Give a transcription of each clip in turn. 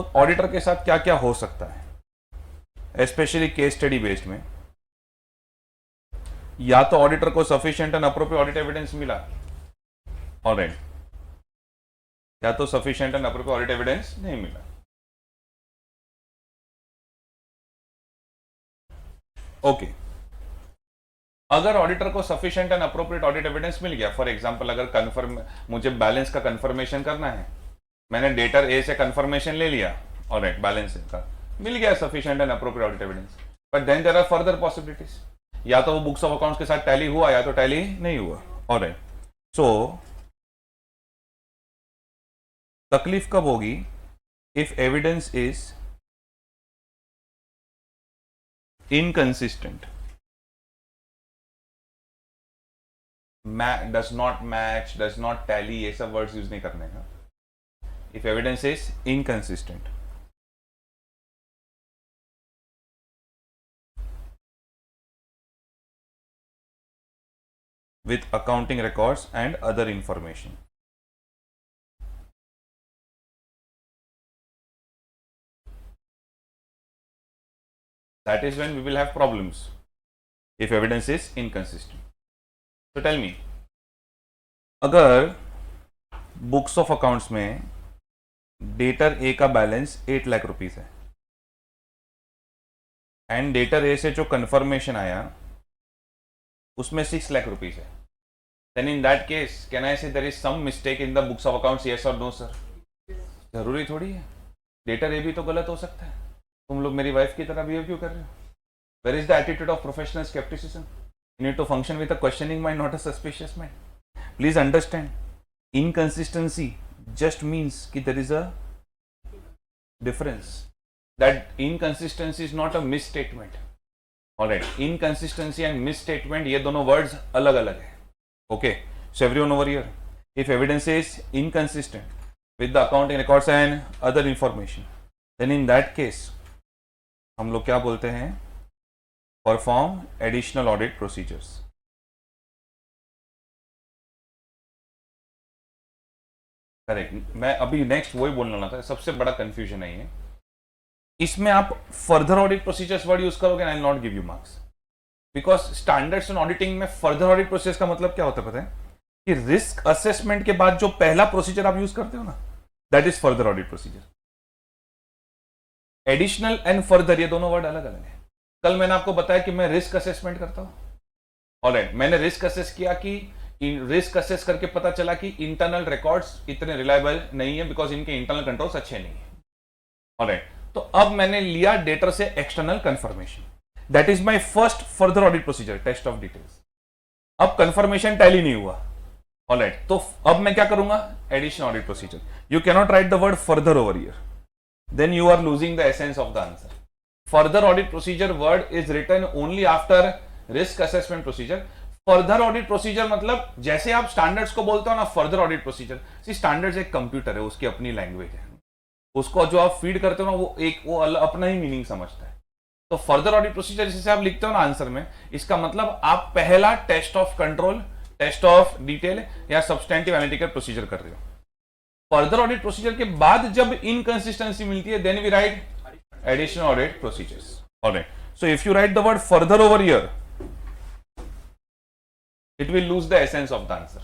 तो ऑडिटर के साथ क्या क्या हो सकता है स्पेशली केस स्टडी बेस्ड में, या तो ऑडिटर को sufficient and appropriate audit evidence मिला, ऑलराइट, या तो sufficient and appropriate audit evidence नहीं मिला। ओके, अगर ऑडिटर को sufficient and appropriate audit evidence मिल गया, फॉर एग्जांपल अगर कन्फर्म मुझे बैलेंस का कंफर्मेशन करना है, मैंने डेटर ए से कंफर्मेशन ले लिया, ऑलराइट, बैलेंस का मिल गया sufficient and appropriate audit evidence, but then there are further possibilities, या तो वो बुक्स ऑफ अकाउंट्स के साथ टैली हुआ या तो टैली नहीं हुआ, ऑलराइट। सो तकलीफ कब होगी? If evidence is inconsistent, does not match, does not tally, ये सब वर्ड्स यूज नहीं करने का। If evidence is inconsistent, with accounting records and other information, that is when we will have problems, if evidence is inconsistent. So tell me, अगर books of accounts में debtor ए का balance 8 lakh rupees है and debtor ए से जो confirmation आया उसमें 6 lakh rupees है, then in that case can I say there is some mistake in the books of accounts, yes or no sir? जरूरी थोड़ी है, डेटर ए भी तो गलत हो सकता है। तुम लोग मेरी वाइफ की तरह बिहेव क्यों कर रहे हो? Where is the attitude of professional skepticism? You need to function with a questioning mind, not a suspicious mind. Please understand, inconsistency just means कि there is a difference. That inconsistency is not a misstatement. Alright, inconsistency and misstatement ये दोनों words अलग अलग है। Okay, so everyone over here, if evidence is inconsistent with the accounting records and other information, then in that case हम लोग क्या बोलते हैं? Perform additional audit procedures. Correct, मैं अभी नेक्स्ट वही बोलने वाला था, सबसे बड़ा कंफ्यूजन है ये। इसमें आप further audit procedures word use करोगे, I will not give you marks, because standards in auditing में फर्दर ऑडिट प्रोसेस का मतलब क्या होता है पता है? कि रिस्क असेसमेंट के बाद जो पहला प्रोसीजर आप यूज करते हो ना, that is further audit procedure. Additional and further ये दोनों वर्ड अलग अलग है। कल मैंने आपको बताया कि मैं रिस्क असेसमेंट करता हूं, ऑलराइट, मैंने रिस्क असेस किया कि रिस्क असेस करके पता चला कि इंटरनल रिकॉर्ड्स इतने रिलायबल नहीं है बिकॉज इनके इंटरनल कंट्रोल्स अच्छे नहीं है, ऑलराइट। तो अब मैंने लिया डेटर से external confirmation, that is my first further audit procedure, test of details. अब कंफर्मेशन टैली नहीं हुआ, ऑलराइट, तो अब मैं क्या करूंगा? Additional audit procedure. You cannot write the word further over here, then you are losing the essence of the answer. Further audit procedure word is written only after risk assessment procedure. Further audit procedure मतलब जैसे आप standards को बोलते हो ना, further audit procedure, सी standards एक computer है, उसकी अपनी लैंग्वेज है, उसको जो आप फीड करते हो ना वो अपना ही मीनिंग समझता है। तो फर्दर ऑडिट प्रोसीजर जैसे आप लिखते हो ना आंसर में, इसका मतलब आप पहला test of control, test of detail या सब्सटेंटिव एनालिटिकल प्रोसीजर कर रहे हो। फर्दर ऑडिट प्रोसीजर के बाद जब इनकंसिस्टेंसी मिलती है, then we write additional audit procedures, alright. So if you write the word further over here, it will lose the essence of the answer.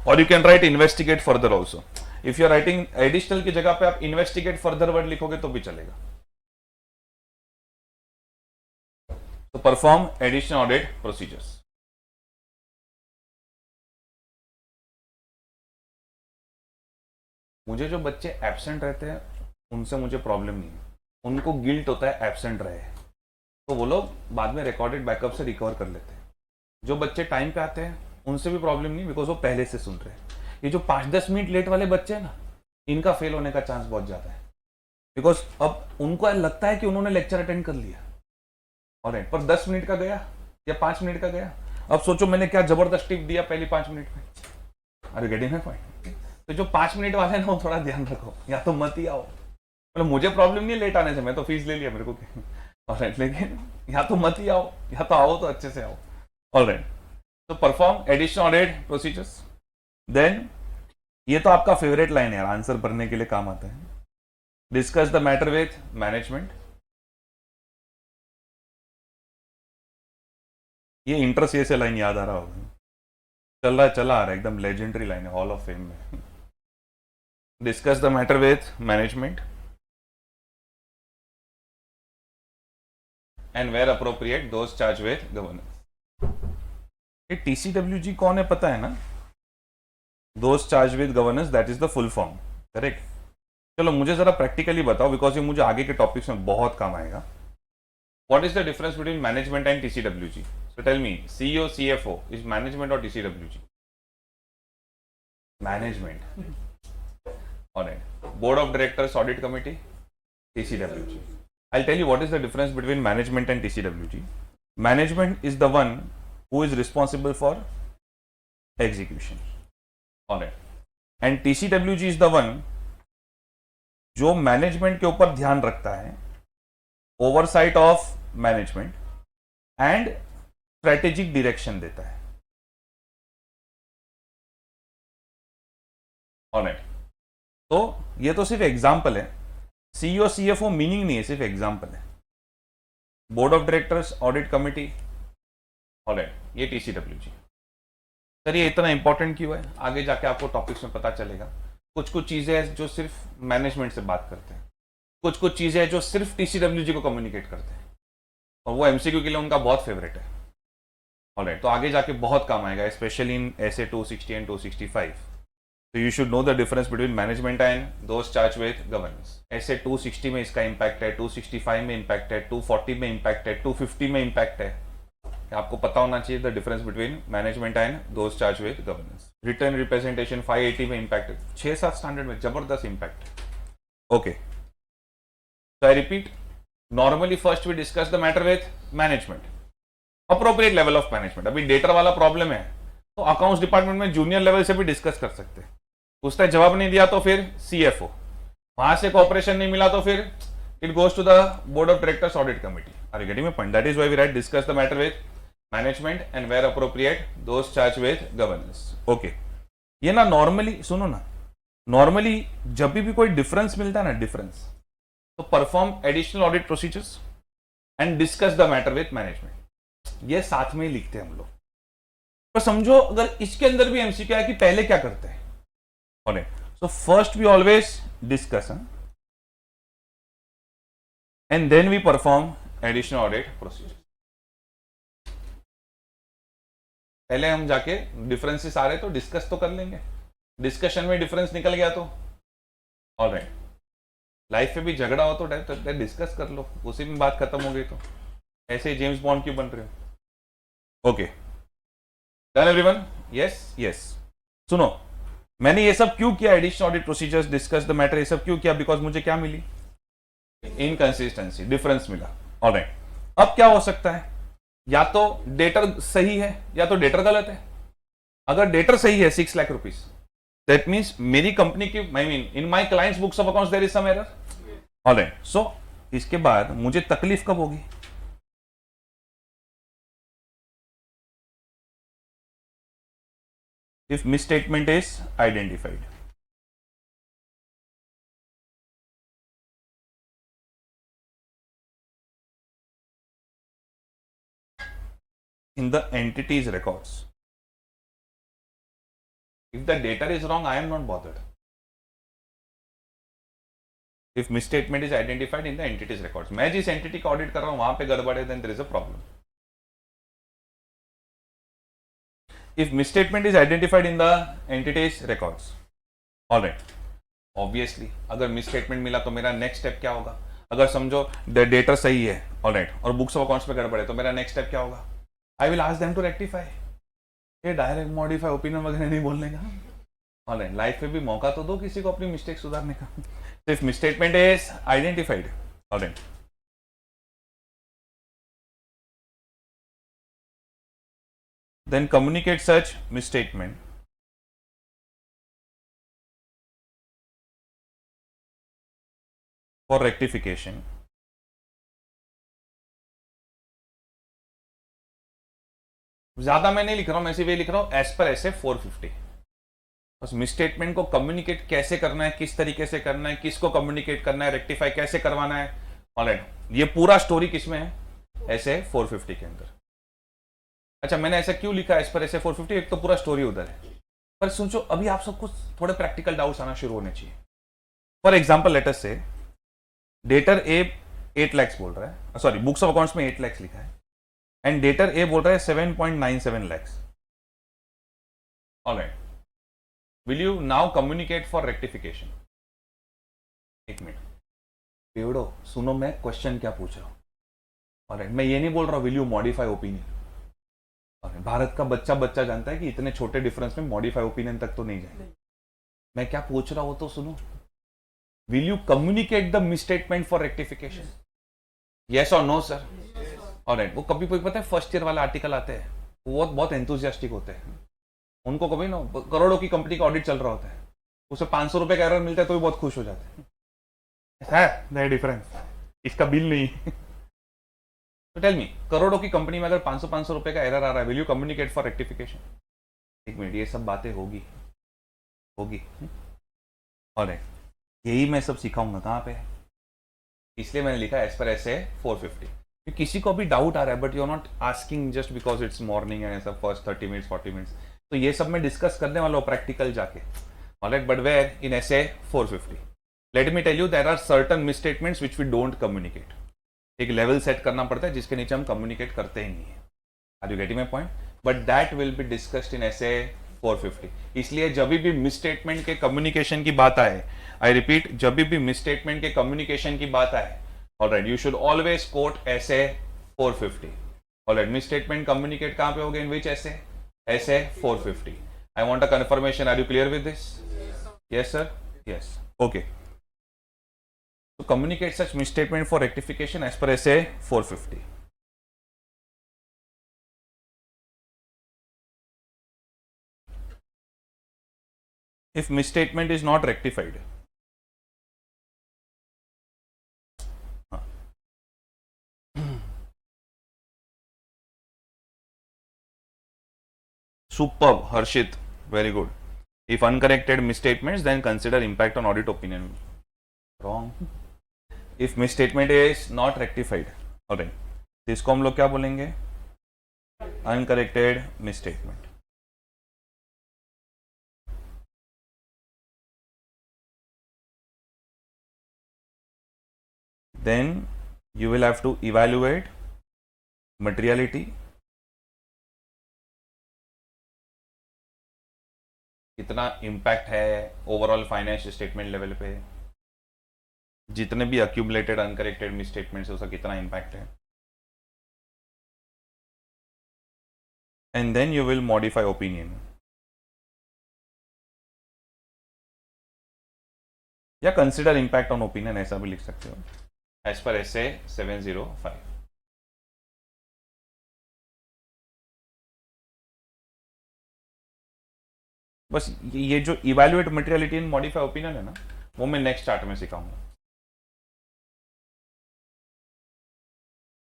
Or you can write investigate further also. If you are writing additional की जगह पे आप investigate further word लिखोगे तो भी चलेगा। तो perform additional audit procedures. मुझे जो बच्चे एब्सेंट रहते हैं उनसे मुझे प्रॉब्लम नहीं है, उनको गिल्ट होता है एब्सेंट रहे, तो वो लोग बाद में रिकॉर्डेड बैकअप से रिकवर कर लेते हैं। जो बच्चे टाइम पे आते हैं उनसे भी प्रॉब्लम नहीं, बिकॉज वो पहले से सुन रहे हैं। ये जो 5-10 मिनट लेट वाले बच्चे हैं ना, इनका फेल होने का चांस बहुत ज़्यादा है, बिकॉज अब उनको लगता है कि उन्होंने लेक्चर अटेंड कर लिया, ऑलराइट, पर 10 मिनट का गया या 5 मिनट का गया। अब सोचो मैंने क्या जबरदस्त टिप दिया पहली 5 मिनट में। अरे गेटिंग है पॉइंट? तो जो 5 मिनट वाले ना, वो थोड़ा ध्यान रखो, या तो मत ही आओ। मतलब मुझे प्रॉब्लम नहीं लेट आने से, मैं तो फीस ले लिया मेरे को, ऑलराइट, लेकिन या तो मत ही आओ या तो आओ तो अच्छे से आओ, ऑलराइट। तो perform additional audit procedures, then ये तो आपका फेवरेट लाइन है यार, आंसर भरने के लिए काम आता है. Discuss the matter with management. ये इंटर से लाइन याद आ रहा होगा, चला आ रहा है, एकदम लेजेंडरी लाइन है, हॉल ऑफ फेम में. Discuss the matter with management and where appropriate those charged with governance. ये टीसीडब्ल्यूजी कौन है पता है ना? Those charged with governance, that is the full form. Correct. चलो मुझे जरा प्रैक्टिकली बताओ, बिकॉज ये मुझे आगे के टॉपिक्स में बहुत काम आएगा. What is the difference between management and TCWG? So tell me, CEO CFO is management और TCWG? Management. Alright. Board of directors audit committee, TCWG. I'll tell you what is the difference between management and TCWG. Management is the one who is responsible for execution. Alright. And TCWG is the one जो management के ऊपर ध्यान रखता है, oversight of management and strategic direction देता है. Alright. तो ये तो सिर्फ एग्जांपल है. सीईओ सीएफओ मीनिंग नहीं है, सिर्फ एग्जांपल है. Board of directors audit committee, alright, ये टीसीडब्ल्यूजी. सर ये इतना इंपॉर्टेंट क्यों है? आगे जाके आपको टॉपिक्स में पता चलेगा. कुछ कुछ चीजें हैं जो सिर्फ मैनेजमेंट से बात करते हैं, कुछ कुछ चीजें हैं जो सिर्फ टीसीडब्ल्यूजी को कम्युनिकेट करते हैं, और वो एमसीक्यू के लिए उनका बहुत फेवरेट है. ऑलराइट. तो आगे जाके बहुत काम आएगा, specially in SA 260 and 265. So you should know the difference between management and those charged with governance. ऐसे 260 में इसका इम्पैक्ट है, 265 में इम्पैक्ट है, 240 में इम्पैक्ट है, 250 में इम्पैक्ट है. आपको पता होना चाहिए the difference between management and those charged with governance. Return representation 580 में इम्पैक्ट है, 6-7 स्टैंडर्ड में जबरदस्त impact. Okay, so I repeat. Normally first we discuss the matter with management, appropriate level of management. अभी डेटर वाला problem है तो accounts department में junior level से भी डिस्कस कर सकते हैं. उसने जवाब नहीं दिया तो फिर सीएफओ, वहां से कोऑपरेशन नहीं मिला तो फिर it goes to the board of directors audit committee. Are you getting my point? That is why we write discuss the matter with management and where appropriate those charged with governance. Okay. ये ना normally सुनो ना, normally जब भी कोई difference मिलता है ना, डिफरेंस, तो perform additional audit procedures and discuss the matter with management, ये साथ में ही लिखते हैं हम लोग. तो समझो अगर इसके अंदर भी एमसीक्यू है कि पहले क्या करते हैं. So first we always discuss and then we perform additional audit procedure. पहले हम जाके डिफरेंसेस आ रहे तो डिस्कस तो कर लेंगे, डिस्कशन में डिफरेंस निकल गया तो ऑलराइट. लाइफ में भी झगड़ा हो तो डिस्कस कर लो, उसी में बात खत्म हो गई. तो ऐसे ही जेम्स बॉन्ड क्यों बन रहे हो? Okay, done everyone? Yes yes. सुनो, मैंने ये सब क्यों किया? Additional audit procedures, discuss the matter, ये सब क्यों किया? बिकॉज मुझे क्या मिली? इनकंसिस्टेंसी, डिफरेंस मिला. ऑलराइट. अब क्या हो सकता है? या तो डेटर सही है या तो डेटर गलत है. अगर डेटर सही है 6 लाख रुपीज, दैट मीन्स मेरी कंपनी की, I mean in my clients books of accounts there is some error. Alright. So इसके बाद मुझे तकलीफ कब होगी? if misstatement is identified. In the entity's records. If the data is wrong, I am not bothered. If misstatement is identified in the entity's records, मैं जिस entity का audit कर रहा हूं वहां पे गड़बड़ है, then there is a problem. If misstatement is identified in the entity's records, all right. Obviously, अगर misstatement मिला तो मेरा next step क्या होगा? अगर समझो डेटा सही है, all right, और बुक्स ऑफ अकाउंट्स में गड़बड़ है, तो मेरा नेक्स्ट स्टेप क्या होगा? I will ask them to rectify. ये डायरेक्ट मॉडिफाई ओपिनियन वगैरह नहीं बोलने का. All right. लाइफ में भी मौका तो दो किसी को अपनी मिस्टेक सुधारने का. If misstatement is identified, all right, then communicate such misstatement for rectification ज्यादा मैं नहीं लिख रहा हूं, मैं सिर्फ ये लिख रहा हूं एज पर एसए 450. बस मिसस्टेटमेंट को कम्युनिकेट कैसे करना है, किस तरीके से करना है, किसको कम्युनिकेट करना है, रेक्टिफाई कैसे करवाना है। ऑलराइट, ये पूरा स्टोरी किसमें है, ऐसे 450 के अंदर। अच्छा, मैंने ऐसा क्यों लिखा एज पर ऐसे 450, एक तो पूरा स्टोरी उधर है, पर सोचो अभी आप सबको थोड़े प्रैक्टिकल डाउट्स आना शुरू होने चाहिए। फॉर एग्जाम्पल लेट अस से डेटर ए 8 lakhs बोल रहा है, सॉरी बुक्स ऑफ अकाउंट्स में 8 lakhs लिखा है, एंड डेटर ए बोल रहा है 7.97 lakhs। Alright, will you now communicate for rectification? एक मिनट पेड़ो सुनो, मैं क्वेश्चन क्या पूछ रहा हूं। ऑलराइट, मैं ये नहीं बोल रहा will you modify opinion. Bharat का बच्चा जानता है कि इतने छोटे डिफरेंस में मॉडिफाई ओपिनियन तक तो नहीं जाएगा। मैं क्या पूछ रहा हूं तो सुनो, will you communicate the misstatement for rectification? Yes और नो सर? ऑलराइट, वो कभी कोई पता है फर्स्ट ईयर वाला आर्टिकल आते हैं, वो बहुत एंथुजियास्टिक होते हैं, उनको कभी ना करोड़ों की कंपनी का ऑडिट चल रहा होता है, उसे 500 रुपए का एरर मिलता है तो भी बहुत खुश हो जाते हैं, डिफरेंस इसका बिल नहीं। तो टेल मी, करोड़ों की कंपनी में अगर 500 रुपए का एरर आ रहा है, will you communicate for rectification? एक मिनट, ये सब बातें होगी। ऑलराइट, यही मैं सब सिखाऊंगा कहाँ पे, इसलिए मैंने लिखा एज पर ऐसे 450। किसी को भी डाउट आ रहा है but you are not asking just because it's morning and ऐसा फर्स्ट 30 मिनट्स 40 मिनट्स, तो ये सब मैं डिस्कस करने वाला हूँ प्रैक्टिकल जाके। Alright, but where in SA 450 let me tell you there are certain misstatements which we don't communicate. एक लेवल सेट करना पड़ता है जिसके नीचे हम कम्युनिकेट करते ही नहीं है। Are you getting my point? But that will be discussed in SA 450। इसलिए जब भी मिसस्टेटमेंट के कम्युनिकेशन की बात आए, आई रिपीट, जब भी मिसस्टेटमेंट के कम्युनिकेशन की बात आए, alright, you should always quote SA 450। Alright, misstatement communicate कहां पे होगा, इन which SA 450। I want a confirmation, are you clear with this? Yes sir? Yes, okay. To communicate such misstatement for rectification as per SA 450. If misstatement is not rectified, superb, Harshit, very good. If uncorrected misstatements, then consider impact on audit opinion. Wrong. If misstatement is not rectified, alright, तो इसको हम लोग क्या बोलेंगे, uncorrected misstatement. Then you will have to evaluate materiality, कितना impact है overall financial statement level पे, जितने भी अक्यूमुलेटेड अनकरेक्टेड मिसस्टेटमेंट्स है उसका कितना इम्पैक्ट है, and then you will modify opinion, या कंसिडर इम्पैक्ट ऑन ओपिनियन, ऐसा भी लिख सकते हो एज पर ऐसे 705। बस ये जो evaluate materiality and modify opinion है ना, वो मैं नेक्स्ट चार्ट में सिखाऊंगा।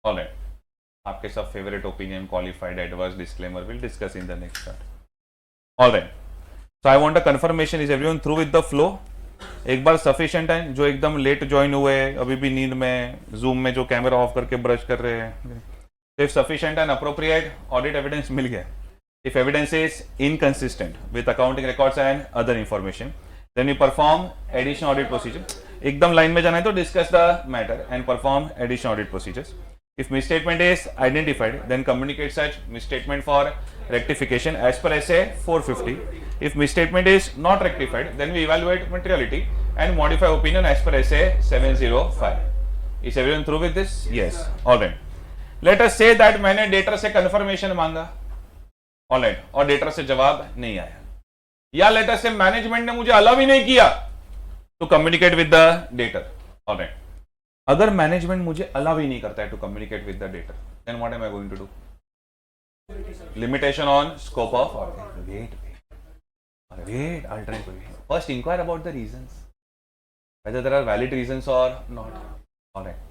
ऑलराइट, आपके सब favourite opinion, qualified, adverse, disclaimer will discuss in the next chart. Alright, so I want a confirmation, is everyone through with the flow? एक बार sufficient है? जो एकदम लेट ज्वाइन हुए, अभी भी नींद में, जूम में जो कैमरा ऑफ करके ब्रश कर रहे हैं, if sufficient and appropriate audit evidence मिल गया, if evidence is inconsistent with accounting records and other information, then you perform additional audit procedure. एकदम लाइन में जाना है तो discuss the matter and perform additional audit procedures. If misstatement is identified, then communicate such misstatement for rectification as per SA 450. If misstatement is not rectified, then we evaluate materiality and modify opinion as per SA 705. Is everyone through with this? Yes. All right. Let us say that मैंने debtor से confirmation मांगा, alright, और debtor से जवाब नहीं आया, या letter से मैनेजमेंट ने मुझे अलाउ ही नहीं किया to communicate with the debtor. Alright, अगर मैनेजमेंट मुझे अलाउ ही नहीं करता है to communicate with the debtor, then what am I going to do? Limitation on scope of audit. Wait, I'll try to first inquire about the reasons, whether there are valid reasons or not. Alright,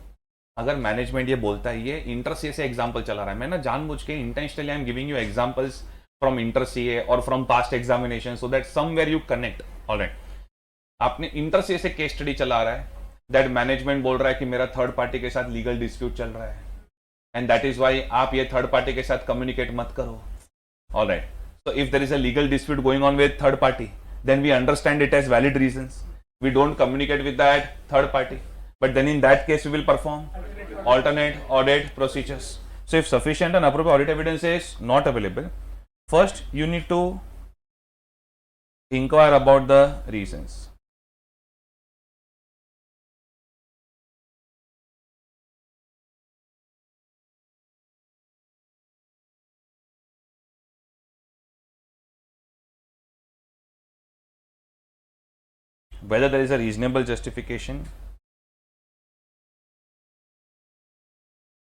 अगर management ये बोलता है, ये interest से example चला रहा है, मैं ना जानबूझ के intentionally I am giving you examples from inter CA or from past examination, so that somewhere you connect. All right, आपने इंटर CA से केस स्टडी चला रहा है, दैट मैनेजमेंट बोल रहा है कि मेरा थर्ड पार्टी के साथ लीगल डिस्प्यूट चल रहा है, एंड दैट इज वाई आप ये थर्ड पार्टी के साथ कम्युनिकेट मत करो. All right, so if there is a legal dispute going on with third party, then we understand it as valid reasons. We don't communicate with that third party, but then in that case we will perform alternate audit procedures. So if sufficient and appropriate audit evidence is not available, first you need to inquire about the reasons. Whether there is a reasonable justification,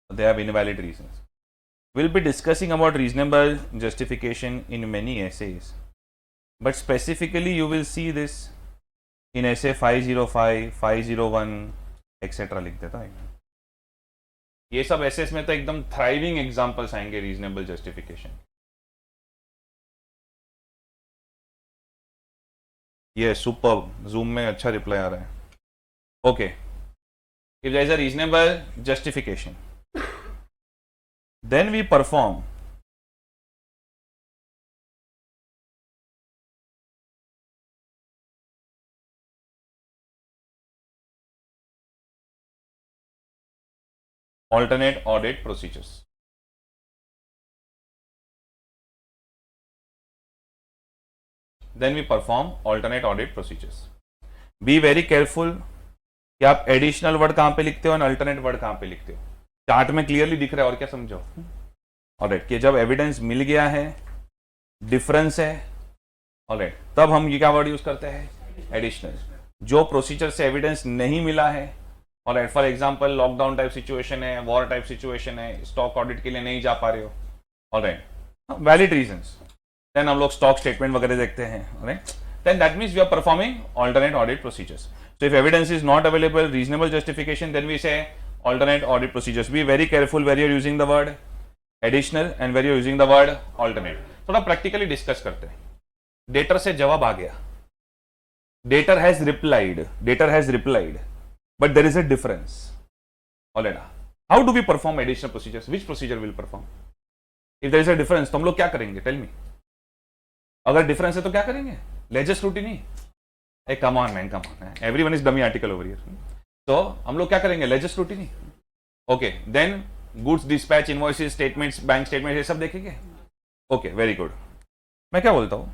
they have invalid reasons. We'll be discussing about reasonable justification in many essays, but specifically you will see this in essay 505, 501, etc. लिख देता है. ये सब essays में तो एकदम thriving examples आएंगे reasonable justification. ये सुपर, जूम में अच्छा रिप्लाई आ रहा है. Okay, if there is a reasonable justification, then we perform alternate audit procedures. Then we perform alternate audit procedures. Be very careful कि आप एडिशनल वर्ड कहां पे लिखते हो और अल्टरनेट वर्ड कहां पे लिखते हो. चार्ट में क्लियरली दिख रहा है, और क्या समझो. ऑलराइट, कि जब एविडेंस मिल गया है, डिफरेंस है, ऑलराइट, तब हम ये क्या वर्ड यूज करते हैं, एडिशनल. जो प्रोसीजर से एविडेंस नहीं मिला है, alright, for example lockdown type situation है, वॉर टाइप सिचुएशन है, स्टॉक ऑडिट के लिए नहीं जा पा रहे हो, ऑलराइट, वैलिड रीजंस, देन हम लोग स्टॉक स्टेटमेंट वगैरह देखते हैं, right. Then that means we are performing alternate audit procedures. So if evidence is not available, reasonable justification, then we say alternate audit procedures. Be very careful where you're using the word additional and where you're using the word alternate. थोड़ा practically discuss करते हैं. Debtor से जवाब आ गया, debtor has replied, but there is a difference. Alright, how do we perform additional procedures? Which procedure will perform if there is a difference? तो हम लोग क्या करेंगे, टेल मी. अगर डिफरेंस है तो क्या करेंगे, लेजर स्क्रूटिनी. ए come on man, come on, everyone is dummy article over here. तो हम लोग क्या करेंगे, ledger scrutiny. Okay, then goods dispatch, invoices, statements, bank statement, ये सब देखेंगे. Okay, very good. मैं क्या बोलता हूं,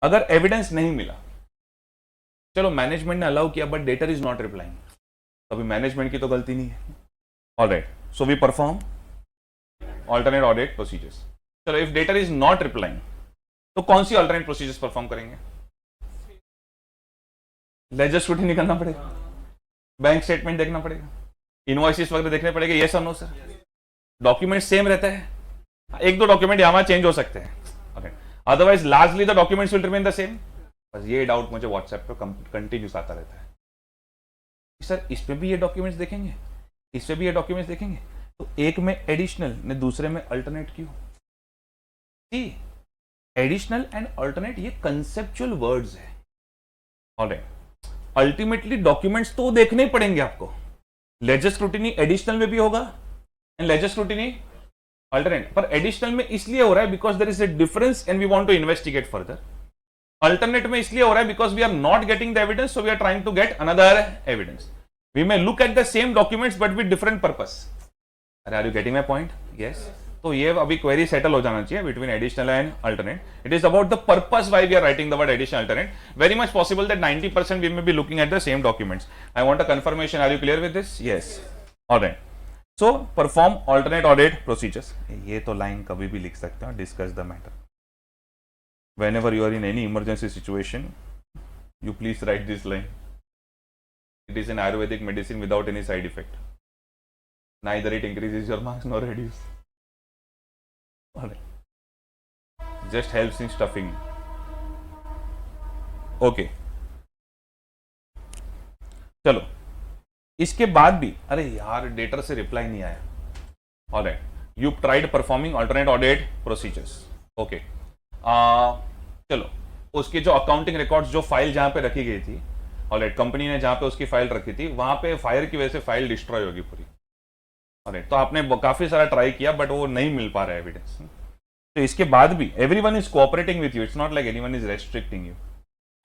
अगर एविडेंस नहीं मिला, चलो मैनेजमेंट ने अलाउ किया but debtor is not replying, तो अभी मैनेजमेंट की तो गलती नहीं है. Alright, so we perform alternate audit procedures. चलो, if debtor is not replying तो कौन सी alternate procedures परफॉर्म करेंगे? लेजर स्क्रूटिनी करना पड़ेगा, बैंक स्टेटमेंट देखना पड़ेगा, इनवॉइसेस वगैरह देखने पड़ेगा. ये सब नो सर, डॉक्यूमेंट सेम रहता है, एक दो डॉक्यूमेंट यहां चेंज हो सकते हैं, okay, otherwise largely the documents will remain the same. बस ये डाउट मुझे व्हाट्सएप पे कंटिन्यूस आता रहता है, सर इस पे भी ये डॉक्यूमेंट्स देखेंगे, इस पे भी ये डॉक्यूमेंट्स देखेंगे, तो एक में एडिशनल ने दूसरे में अल्टरनेट क्यों? सी, एडिशनल एंड अल्टरनेट ये कंसेप्चुअल वर्ड्स है. ऑलराइट, अल्टीमेटली डॉक्यूमेंट्स तो देखने ही पड़ेंगे आपको. लेजर स्क्रूटिनी एडिशनल में भी होगा एंड लेजर स्क्रूटिनी अल्टरनेट, पर एडिशनल में इसलिए हो रहा है because there is a difference and we want to investigate further. Alternate में इसलिए हो रहा है because we are not getting the evidence, so we are trying to get another evidence. We may look at the same documents but with different purpose. अरे, are you getting my point? Yes. तो ये अभी query settle हो जाना चाहिए between additional and alternate. It is about the purpose why we are writing the word additional alternate. Very much possible that 90% we may be looking at the same documents. I want a confirmation. Are you clear with this? Yes. Alright, so perform alternate audit procedures. ये तो line कभी भी लिख सकते हो, discuss the matter. Whenever you are in any emergency situation, you please write this line. It is an Ayurvedic medicine without any side effect. Neither it increases your marks nor reduce. Just helps in stuffing. Okay. चलो, इसके बाद भी, अरे यार debtor से reply नहीं आया. Alright, you tried performing alternate audit procedures. Okay. चलो, उसकी जो अकाउंटिंग रिकॉर्ड्स, जो फाइल जहां पे रखी गई थी, ऑलराइट, कंपनी ने जहां पे उसकी फाइल रखी थी, वहां पे फायर की वजह से फाइल डिस्ट्रॉय होगी पूरी। ऑलराइट, तो आपने काफी सारा ट्राई किया बट वो नहीं मिल पा रहा है एविडेंस। तो इसके बाद भी everyone is cooperating with you, it's not like anyone is restricting you.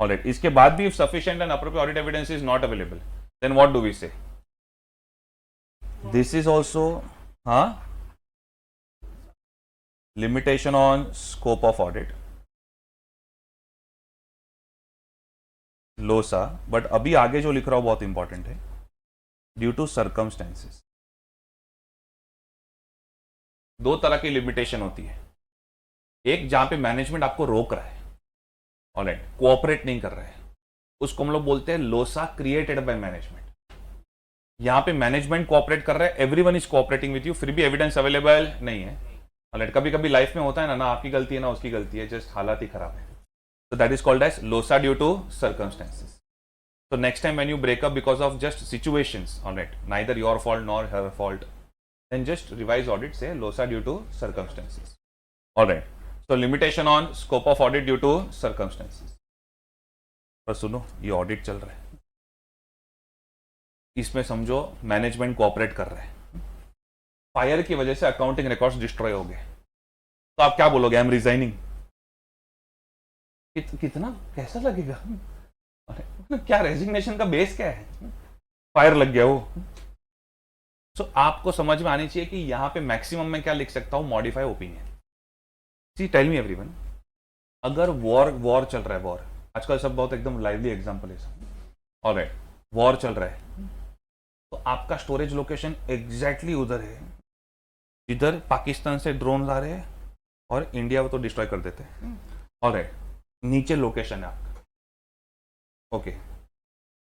Alright, इसके बाद भी if sufficient and appropriate audit evidence is not available, then what do we say? This is also, हाँ, limitation on scope of audit, LOSA. But अभी आगे जो लिख रहा हूं बहुत इंपॉर्टेंट है, ड्यू टू सर्कमस्टेंसेस। दो तरह की लिमिटेशन होती है, एक जहां पे मैनेजमेंट आपको रोक रहा है, ऑलराइट, कोऑपरेट नहीं कर रहा है, उसको हम लोग बोलते हैं लोसा क्रिएटेड बाय मैनेजमेंट। यहां पे मैनेजमेंट कोऑपरेट कर रहा है, everyone is cooperating with you, फिर भी एविडेंस अवेलेबल नहीं है। ऑलराइट, कभी कभी लाइफ में होता है ना, ना आपकी गलती है ना उसकी गलती है, जस्ट हालात ही खराब है। So that is called as losa due to circumstances. So next time when you break up because of just situations, all right, neither your fault nor her fault, then just revise audit, say losa due to circumstances. All right. So limitation on scope of audit due to circumstances. पर सुनो, ये audit चल रहा है, इसमें समझो management cooperate कर रहा है, फायर की वजह से अकाउंटिंग रिकॉर्ड्स डिस्ट्रॉय हो गए, तो आप क्या बोलोगे? I am resigning. कितना कैसा लगेगा? अरे क्या रेजिग्नेशन का बेस क्या है? फायर लग गया वो। सो आपको समझ में आनी चाहिए कि यहां पे मैक्सिमम में क्या लिख सकता हूं, मॉडिफाई ओपिनियन। सी टेल मी एवरीवन, अगर वॉर वॉर चल रहा है, वॉर आजकल सब बहुत एकदम लाइवली एग्जांपल है सब, ऑलराइट, वॉर चल रहा है, तो आपका स्टोरेज लोकेशन एग्जैक्टली उधर है जिधर पाकिस्तान से ड्रोन आ रहे हैं और इंडिया वो तो डिस्ट्रॉय कर देते हैं, ऑलराइट, नीचे लोकेशन है आपका, ओके,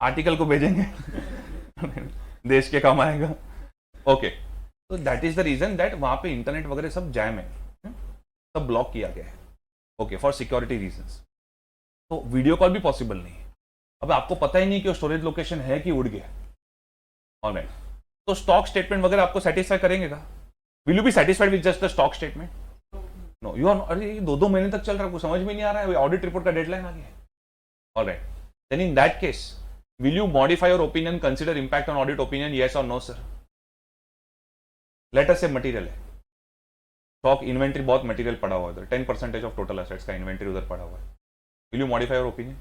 आर्टिकल को भेजेंगे देश के काम आएगा, ओके। तो that is the reason that वहां पे इंटरनेट वगैरह सब जैम है, सब ब्लॉक किया गया है, ओके, फॉर सिक्योरिटी रीजंस। तो वीडियो कॉल भी पॉसिबल नहीं है। अब आपको पता ही नहीं कि स्टोरेज लोकेशन है कि उड़ गया, ऑलराइट, तो स्टॉक स्टेटमेंट वगैरह आपको सेटिस्फाई करेंगे का? Will you be satisfied with just the stock statement? No, you are, अरे 2-2 महीने तक चल रहा है, कुछ समझ में नहीं आ रहा है, ऑडिट रिपोर्ट का डेडलाइन आ गया है, alright, then in that case will you modify your opinion, consider impact on audit opinion, yes or no sir? Let us say material है, स्टॉक इन्वेंट्री बहुत मटीरियल पड़ा हुआ है उधर, 10% ऑफ टोटल एसेट्स का इन्वेंट्री उधर पड़ा हुआ है, will you modify your opinion?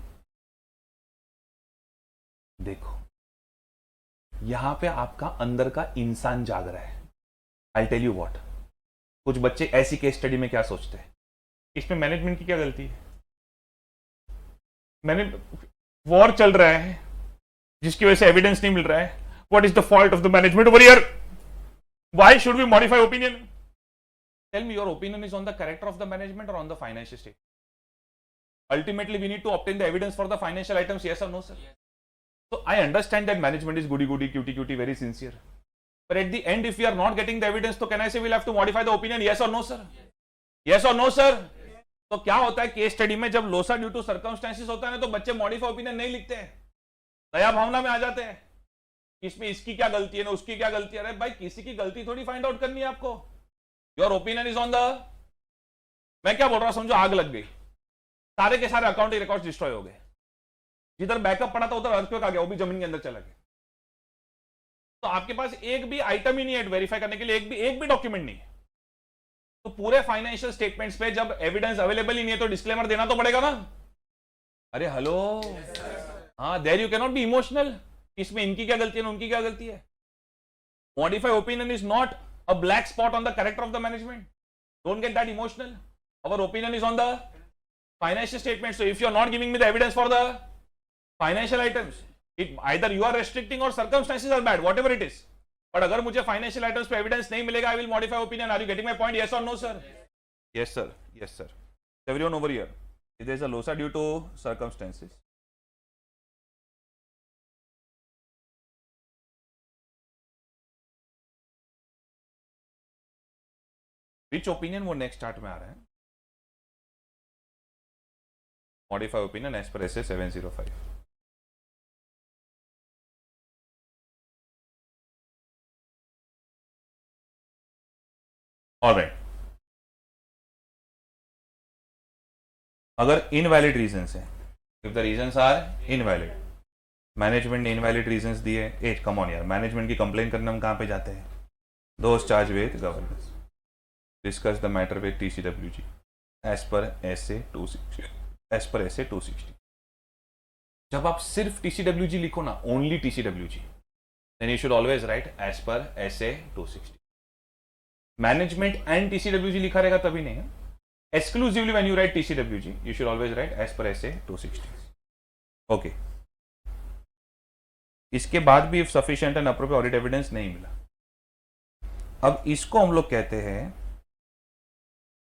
देखो, यहां पे आपका अंदर का इंसान जाग रहा है। आई टेल यू व्हाट, कुछ बच्चे ऐसी केस स्टडी में क्या सोचते हैं, इसमें मैनेजमेंट की क्या गलती है? मैंने वॉर चल रहा है जिसकी वजह से एविडेंस नहीं मिल रहा है, what is the fault of the management over here? Why should we modify opinion? Tell me, your opinion is on the character of the management or on the financial state? Ultimately we need to obtain the evidence for the financial items, yes or no sir? So I understand that management is goody cutie very sincere, but at the end if we are not getting the evidence, so can I say we'll have to modify the opinion, yes or no sir? Yes or no sir? तो क्या होता है case study में, जब Losar due to circumstances होता है ना, तो बच्चे मॉडिफाई ओपिनियन नहीं लिखते हैं, दया भावना में आ जाते हैं, इसमें इसकी क्या गलती है ना उसकी क्या गलती है। अरे भाई, किसी की गलती थोड़ी फाइंड आउट करनी है आपको, your opinion is on the, मैं क्या बोल रहा हूं समझो, आग लग गई, सारे के सारे अकाउंटिंग रिकॉर्ड्स डिस्ट्रॉय हो गए, जिधर बैकअप पड़ा था उधर अर्थक्वेक आ गया, वो भी जमीन के अंदर चला गया, तो आपके पास एक भी आइटम ही नहीं है वेरीफाई करने के लिए, एक भी डॉक्यूमेंट नहीं है, तो पूरे फाइनेंशियल स्टेटमेंट्स पे जब एविडेंस अवेलेबल ही नहीं है तो डिस्क्लेमर देना तो पड़ेगा ना। अरे हेलो, हाँ, there you can not be emotional, इसमें इनकी क्या गलती है ना उनकी क्या गलती है। Modify opinion is not a black spot on the character of the management, don't get that emotional, our opinion is on the financial statement, so if you are not giving me the evidence for the financial items, it either you are restricting or circumstances are bad, whatever it is, but अगर मुझे financial items पे evidence नहीं मिलेगा, I will modify opinion. Are you getting my point, yes और no sir? Yes sir, yes sir. Everyone over here, there is a LOSA due to circumstances, which opinion, वो next chart में आ रहा है, modify opinion as per SA 705। Alright, अगर invalid reason है, if the reasons are invalid, management ने invalid reasons दिए, एट कम ऑन यार, मैनेजमेंट की कंप्लेन करने हम कहाँ पे जाते हैं, those charged with governance, discuss the matter with TCWG as per SA 260. जब आप सिर्फ TCWG लिखो ना, only TCWG, then you should always write as per SA 260. Management and TCWG लिखा रहेगा तभी नहीं है. Exclusively when you write TCWG, you should always write as per SA 260. Okay. इसके बाद भी if sufficient and appropriate audit evidence नहीं मिला, अब इसको हम लोग कहते हैं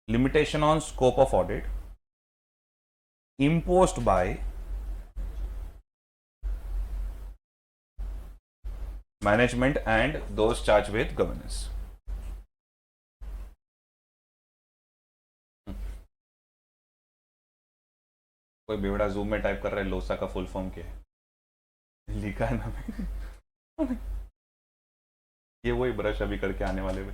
limitation on scope of audit imposed by management and those charged with governance. कोई बेवड़ा जूम में टाइप कर रहा है लोसा का फुल फॉर्म क्या है, लिखा है ना ये वही ब्रश अभी करके आने वाले में,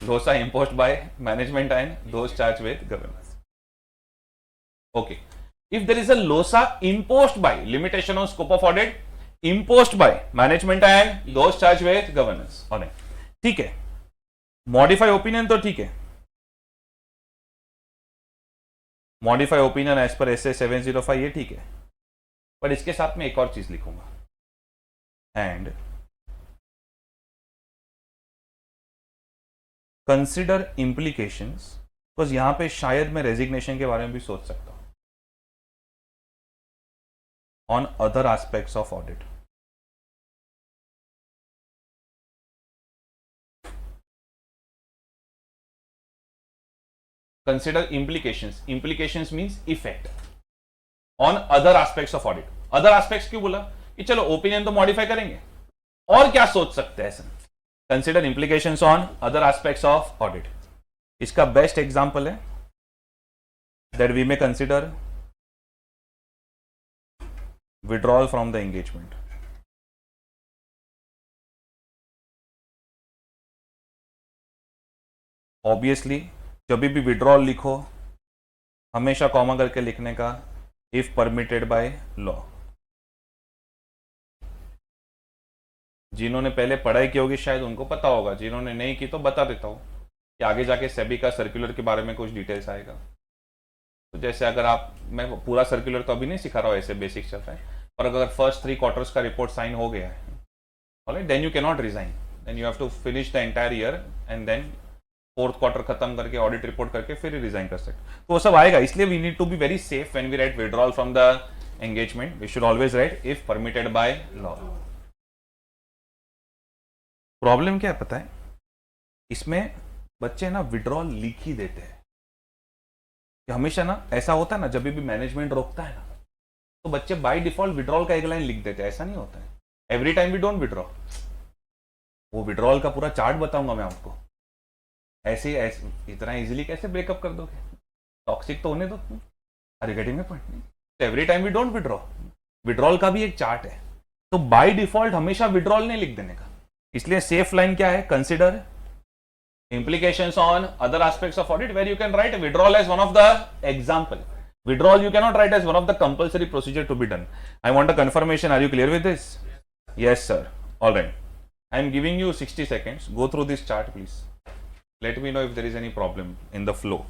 Losar imposed by management and those charged with governance. Okay, if there is a LOSA imposed by, limitation on scope of audit imposed by management and those charged with governance, और ठीक है, modify opinion तो ठीक है, modify opinion as per SA 705 ये ठीक है, पर इसके साथ में एक और चीज लिखूंगा, and कंसिडर इम्प्लीकेशंस, बिकॉज यहां पे शायद मैं रेजिग्नेशन के बारे में भी सोच सकता हूं, on other aspects of audit. Consider implications, implications means effect on other aspects of audit. Other aspects क्यों बोला कि चलो ओपिनियन तो मॉडिफाई करेंगे, और क्या सोच सकते हैं ऐसा. Consider implications on other aspects of audit. इसका बेस्ट एग्जाम्पल है that we may consider withdrawal from the engagement. Obviously, जब भी withdrawal लिखो हमेशा कॉमा करके लिखने का, if permitted by law. जिन्होंने पहले पढ़ाई की होगी शायद उनको पता होगा, जिन्होंने नहीं की तो बता देता हूं कि आगे जाके सेबी का सर्कुलर के बारे में कुछ डिटेल्स आएगा. तो जैसे अगर आप, मैं पूरा सर्कुलर तो अभी नहीं सिखा रहा हूं, ऐसे बेसिक चल रहा है, और अगर फर्स्ट 3 क्वार्टर्स का रिपोर्ट साइन हो गया है, alright, then you can not resign, then you have to finish the entire year and then 4th quarter खत्म करके ऑडिट रिपोर्ट करके फिर रिजाइन कर सकते. तो वो सब आएगा, इसलिए we need to be very safe when we write withdrawal from the engagement. We should always write if permitted by law. Problem क्या है पता है, इसमें बच्चे ना विड्रॉल लिख ही देते हैं. हमेशा ना ऐसा होता है ना, जब भी मैनेजमेंट रोकता है ना तो बच्चे बाय डिफॉल्ट विड्रॉल का एक लाइन लिख देते हैं. ऐसा नहीं होता है. Every time we don't withdraw. वो विड्रॉल का पूरा चार्ट बताऊंगा मैं आपको. ऐसे इतना इजीली कैसे ब्रेकअप कर दोगे, टॉक्सिक तो होने दो, अरे गेटिंग में पॉइंट नहीं. Every time we don't withdraw. Withdrawal का भी एक चार्ट है, तो बाय डिफॉल्ट हमेशा विड्रॉल नहीं लिख देने का. इसलिए सेफ लाइन क्या है, consider implications on other aspects of audit, where you can write withdrawal as one of the example. Withdrawal you cannot write as one of the compulsory procedure to be done. I want a confirmation. Are you clear with this? Yes sir. All right, I am giving you 60 seconds. Go through this chart please. Let me know if there is any problem in the flow.